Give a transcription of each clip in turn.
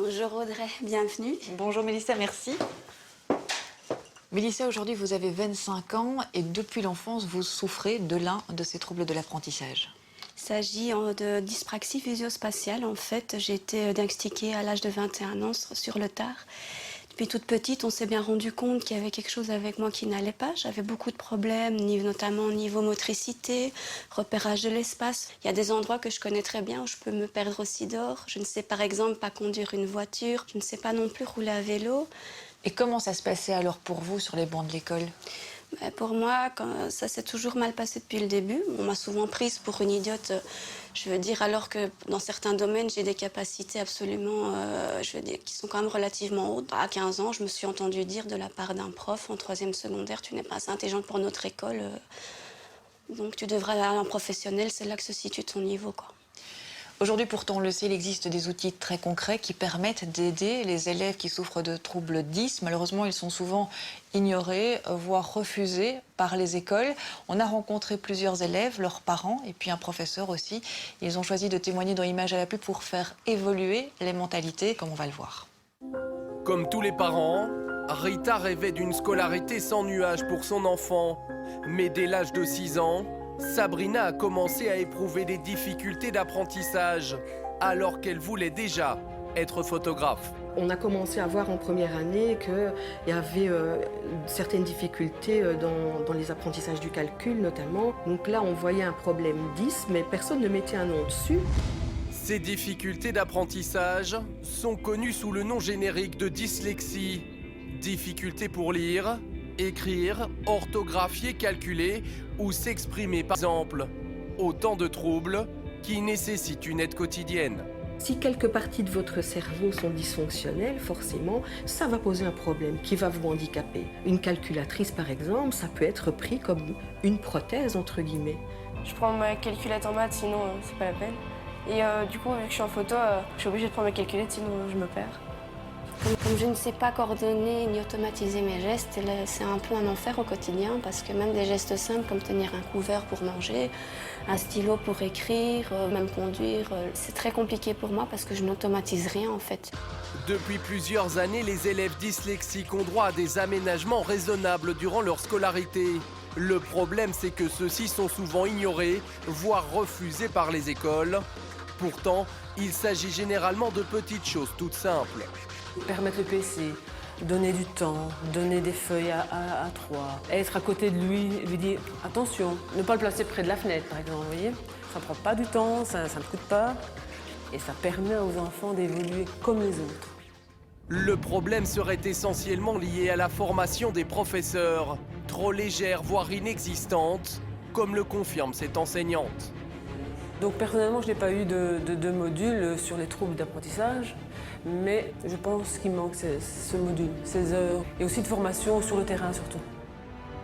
Bonjour Audrey, bienvenue. Bonjour Mélissa, merci. Mélissa, aujourd'hui vous avez 25 ans et depuis l'enfance vous souffrez de l'un de ces troubles de l'apprentissage. Il s'agit de dyspraxie visuospatiale. En fait, j'ai été diagnostiquée à l'âge de 21 ans sur le tard. Depuis toute petite, on s'est bien rendu compte qu'il y avait quelque chose avec moi qui n'allait pas. J'avais beaucoup de problèmes, notamment au niveau motricité, repérage de l'espace. Il y a des endroits que je connais très bien où je peux me perdre aussi dehors. Je ne sais par exemple pas conduire une voiture, je ne sais pas non plus rouler à vélo. Et comment ça se passait alors pour vous sur les bancs de l'école ? Pour moi, ça s'est toujours mal passé depuis le début. On m'a souvent prise pour une idiote, je veux dire, alors que dans certains domaines, j'ai des capacités absolument, je veux dire, qui sont quand même relativement hautes. À 15 ans, je me suis entendue dire de la part d'un prof en 3e secondaire, tu n'es pas assez intelligente pour notre école, donc tu devrais aller à un professionnel, c'est là que se situe ton niveau, quoi. Aujourd'hui, pourtant, on le sait, il existe des outils très concrets qui permettent d'aider les élèves qui souffrent de troubles 10. Malheureusement, ils sont souvent ignorés, voire refusés par les écoles. On a rencontré plusieurs élèves, leurs parents et puis un professeur aussi. Ils ont choisi de témoigner dans Images à la pluie pour faire évoluer les mentalités, comme on va le voir. Comme tous les parents, Rita rêvait d'une scolarité sans nuage pour son enfant. Mais dès l'âge de 6 ans, Sabrina a commencé à éprouver des difficultés d'apprentissage, alors qu'elle voulait déjà être photographe. On a commencé à voir en première année qu'il y avait certaines difficultés dans les apprentissages du calcul notamment. Donc là, on voyait un problème 10, mais personne ne mettait un nom dessus. Ces difficultés d'apprentissage sont connues sous le nom générique de dyslexie. Difficultés pour lire, écrire, orthographier, calculer ou s'exprimer par exemple. Autant de troubles qui nécessitent une aide quotidienne. Si quelques parties de votre cerveau sont dysfonctionnelles, forcément, ça va poser un problème qui va vous handicaper. Une calculatrice, par exemple, ça peut être pris comme une prothèse, entre guillemets. Je prends ma calculette en maths, sinon c'est pas la peine. Et du coup, vu que je suis en photo, je suis obligée de prendre ma calculette, sinon je me perds. Comme je ne sais pas coordonner ni automatiser mes gestes, c'est un peu un enfer au quotidien parce que même des gestes simples comme tenir un couvert pour manger, un stylo pour écrire, même conduire, c'est très compliqué pour moi parce que je n'automatise rien en fait. Depuis plusieurs années, les élèves dyslexiques ont droit à des aménagements raisonnables durant leur scolarité. Le problème, c'est que ceux-ci sont souvent ignorés, voire refusés par les écoles. Pourtant, il s'agit généralement de petites choses toutes simples. Permettre le PC, donner du temps, donner des feuilles à 3, être à côté de lui, lui dire attention, ne pas le placer près de la fenêtre par exemple, vous voyez. Ça ne prend pas du temps, ça ne coûte pas et ça permet aux enfants d'évoluer comme les autres. Le problème serait essentiellement lié à la formation des professeurs, trop légère voire inexistante, comme le confirme cette enseignante. Donc personnellement, je n'ai pas eu de module sur les troubles d'apprentissage. Mais je pense qu'il manque ce module, ces heures, et aussi de formation sur le terrain surtout.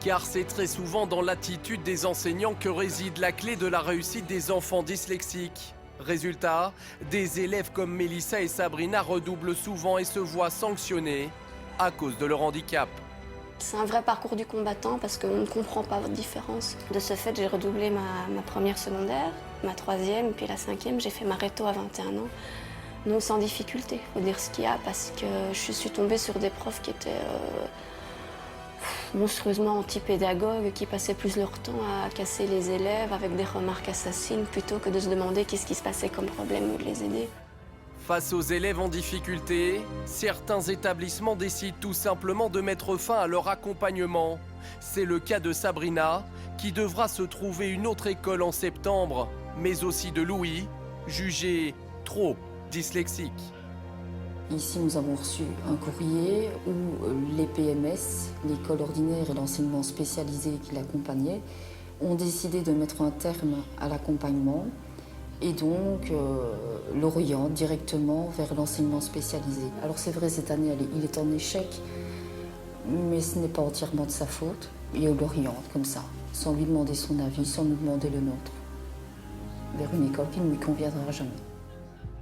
Car c'est très souvent dans l'attitude des enseignants que réside la clé de la réussite des enfants dyslexiques. Résultat, des élèves comme Mélissa et Sabrina redoublent souvent et se voient sanctionnés à cause de leur handicap. C'est un vrai parcours du combattant parce qu'on ne comprend pas votre différence. De ce fait, j'ai redoublé ma première secondaire, ma 3e, puis la 5e, j'ai fait ma réto à 21 ans. Non, sans difficulté, faut dire ce qu'il y a, parce que je suis tombée sur des profs qui étaient monstrueusement anti-pédagogues, qui passaient plus leur temps à casser les élèves avec des remarques assassines, plutôt que de se demander qu'est-ce qui se passait comme problème ou de les aider. Face aux élèves en difficulté, certains établissements décident tout simplement de mettre fin à leur accompagnement. C'est le cas de Sabrina, qui devra se trouver une autre école en septembre, mais aussi de Louis, jugé trop dyslexique. Ici, nous avons reçu un courrier où les PMS, l'école ordinaire et l'enseignement spécialisé qui l'accompagnaient, ont décidé de mettre un terme à l'accompagnement et donc l'orientent directement vers l'enseignement spécialisé. Alors c'est vrai, cette année, il est en échec, mais ce n'est pas entièrement de sa faute. Et on l'oriente comme ça, sans lui demander son avis, sans nous demander le nôtre, vers une école qui ne lui conviendra jamais.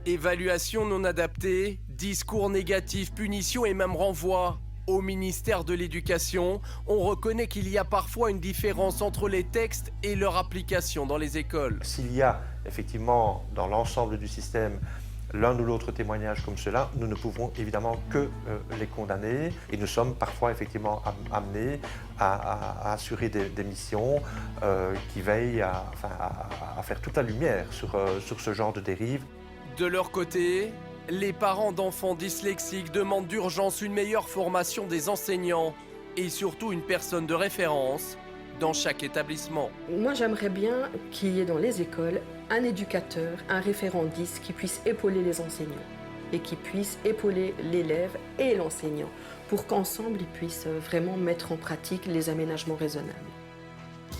Évaluation non adaptée, discours négatifs, punitions et même renvoi. Au ministère de l'Éducation, on reconnaît qu'il y a parfois une différence entre les textes et leur application dans les écoles. S'il y a effectivement dans l'ensemble du système l'un ou l'autre témoignage comme cela, nous ne pouvons évidemment que les condamner et nous sommes parfois effectivement amenés à assurer des missions qui veillent à faire toute la lumière sur ce genre de dérive. De leur côté, les parents d'enfants dyslexiques demandent d'urgence une meilleure formation des enseignants et surtout une personne de référence dans chaque établissement. Moi, j'aimerais bien qu'il y ait dans les écoles un éducateur, un référent 10 qui puisse épauler les enseignants et qui puisse épauler l'élève et l'enseignant pour qu'ensemble, ils puissent vraiment mettre en pratique les aménagements raisonnables.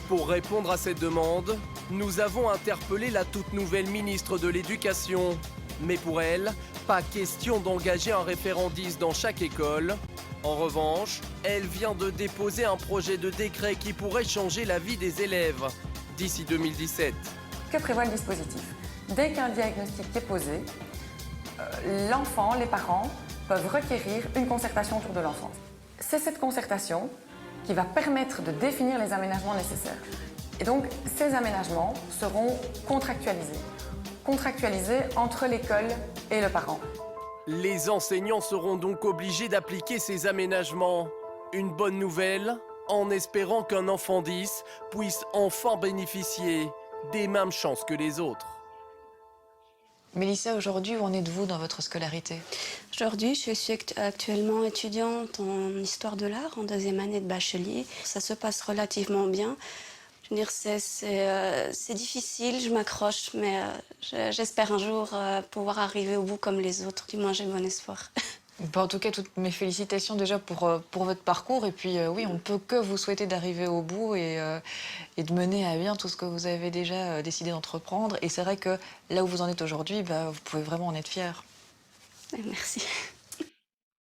Pour répondre à cette demande, nous avons interpellé la toute nouvelle ministre de l'Éducation. Mais pour elle, pas question d'engager un référent 10 dans chaque école. En revanche, elle vient de déposer un projet de décret qui pourrait changer la vie des élèves d'ici 2017. Que prévoit le dispositif? Dès qu'un diagnostic est posé, l'enfant, les parents peuvent requérir une concertation autour de l'enfance. C'est cette concertation qui va permettre de définir les aménagements nécessaires. Et donc, ces aménagements seront contractualisés entre l'école et le parent. Les enseignants seront donc obligés d'appliquer ces aménagements. Une bonne nouvelle, en espérant qu'un enfant 10 puisse enfin bénéficier des mêmes chances que les autres. Mélissa, aujourd'hui, où en êtes-vous dans votre scolarité? Aujourd'hui, je suis actuellement étudiante en histoire de l'art, en 2e année de bachelier. Ça se passe relativement bien. Je veux dire, c'est difficile, je m'accroche, mais j'espère un jour pouvoir arriver au bout comme les autres. Du moins, j'ai bon espoir. En tout cas, toutes mes félicitations déjà pour votre parcours. Et puis, oui, on ne peut que vous souhaiter d'arriver au bout et de mener à bien tout ce que vous avez déjà décidé d'entreprendre. Et c'est vrai que là où vous en êtes aujourd'hui, vous pouvez vraiment en être fière. Merci.